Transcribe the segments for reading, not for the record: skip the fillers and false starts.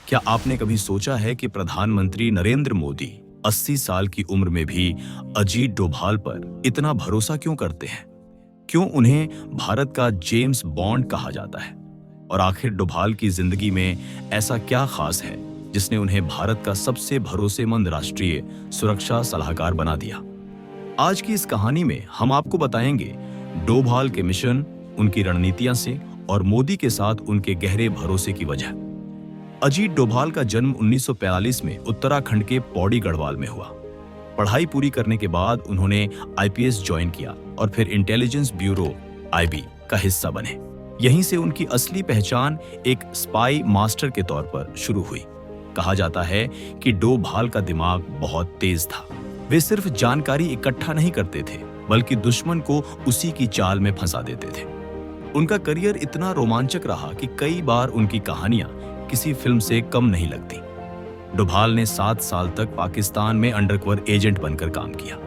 क्या आपने कभी सोचा है कि प्रधानमंत्री नरेंद्र मोदी 80 साल की उम्र में भी अजीत डोभाल पर इतना भरोसा क्यों करते हैं? क्यों उन्हें भारत का जेम्स बॉन्ड कहा जाता है? और आखिर डोभाल की जिंदगी में ऐसा क्या खास है जिसने उन्हें भारत का सबसे भरोसेमंद राष्ट्रीय सुरक्षा सलाहकार बना दिया? आज की इस कहानी में हम आपको बताएंगे डोभाल के मिशन, उनकी रणनीतियां से और मोदी के साथ उनके गहरे भरोसे की वजह। अजीत डोभाल का जन्म 1945 में उत्तराखंड के पौड़ी गढ़वाल में हुआ। पढ़ाई पूरी करने के बाद उन्होंने आईपीएस ज्वाइन किया और फिर इंटेलिजेंस ब्यूरो आईबी का हिस्सा बने। यहीं से उनकी असली पहचान एक स्पाई मास्टर के तौर पर शुरू हुई। कहा जाता है कि डोभाल का दिमाग बहुत तेज था। वे सिर्फ जानकारी इकट्ठा नहीं करते थे, बल्कि दुश्मन को उसी की चाल में फंसा देते थे। उनका करियर इतना रोमांचक रहा कि कई बार उनकी कहानियां किसी फिल्म से कम नहीं लगती। डोभाल ने 7 साल तक पाकिस्तान में अंडरकवर एजेंट बनकर काम किया।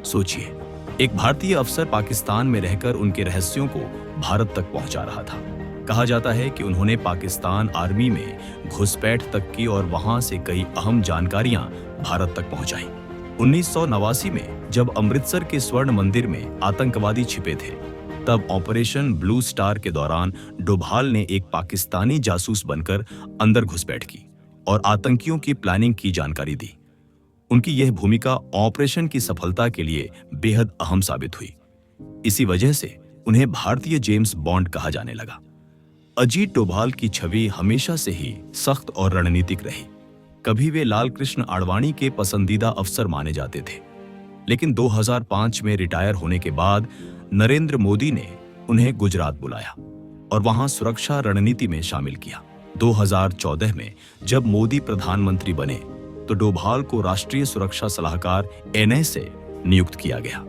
सोचिए, एक भारतीय अफसर पाकिस्तान में रहकर उनके रहस्यों को भारत तक पहुंचा रहा था। कहा जाता है कि उन्होंने पाकिस्तान आर्मी में घुसपैठ तक की और वहां से कई अहम जानकारियां भारत तक पहुंचाई। 1989 में जब अमृतसर के स्वर्ण मंदिर में आतंकवादी छिपे थे, तब ऑपरेशन ब्लू स्टार के दौरान डोभाल ने एक पाकिस्तानी जासूस बनकर अंदर घुसपैठ की और आतंकियों की प्लानिंग की जानकारी दी। उनकी यह भूमिका ऑपरेशन की सफलता के लिए बेहद अहम साबित हुई। इसी वजह से उन्हें भारतीय जेम्स बॉन्ड कहा जाने लगा। अजीत डोभाल की छवि हमेशा से ही सख्त और रणनीतिक रही। कभी वे लाल कृष्ण आडवाणी के पसंदीदा अफसर माने जाते थे, लेकिन 2005 में रिटायर होने के बाद नरेंद्र मोदी ने उन्हें गुजरात बुलाया और वहां सुरक्षा रणनीति में शामिल किया। 2014 में जब मोदी प्रधानमंत्री बने तो डोभाल को राष्ट्रीय सुरक्षा सलाहकार एनए से नियुक्त किया गया।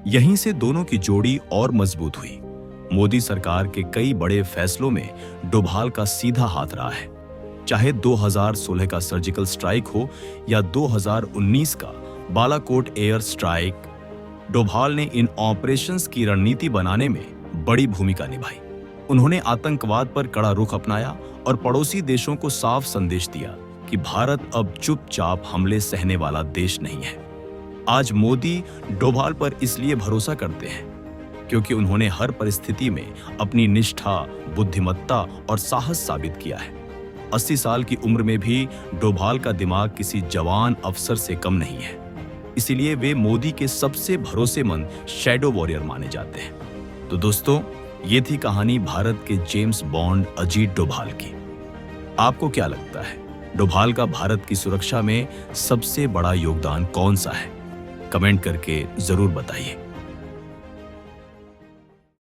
यहीं से दोनों की जोड़ी और मजबूत हुई। मोदी सरकार के कई बड़े फैसलों में डोभाल का सीधा हाथ रहा है। चाहे 2016 का सर्जिकल स्ट्राइक हो या 2019 का बालाकोट एयर स्ट्राइक, डोभाल ने इन ऑपरेशंस की रणनीति बनाने में बड़ी भूमिका निभाई। उन्होंने आतंकवाद पर कड़ा रुख अपनाया और पड़ोसी देशों को साफ संदेश दिया कि भारत अब चुपचाप हमले सहने वाला देश नहीं है। आज मोदी डोभाल पर इसलिए भरोसा करते हैं क्योंकि उन्होंने हर परिस्थिति में अपनी निष्ठा, बुद्धिमत्ता और साहस साबित किया है। 80 साल की उम्र में भी डोभाल का दिमाग किसी जवान अफसर से कम नहीं है। इसीलिए वे मोदी के सबसे भरोसेमंद शैडो वॉरियर माने जाते हैं। तो दोस्तों, ये थी कहानी भारत के जेम्स बॉन्ड अजीत डोभाल की। आपको क्या लगता है, डोभाल का भारत की सुरक्षा में सबसे बड़ा योगदान कौन सा है? कमेंट करके जरूर बताइए।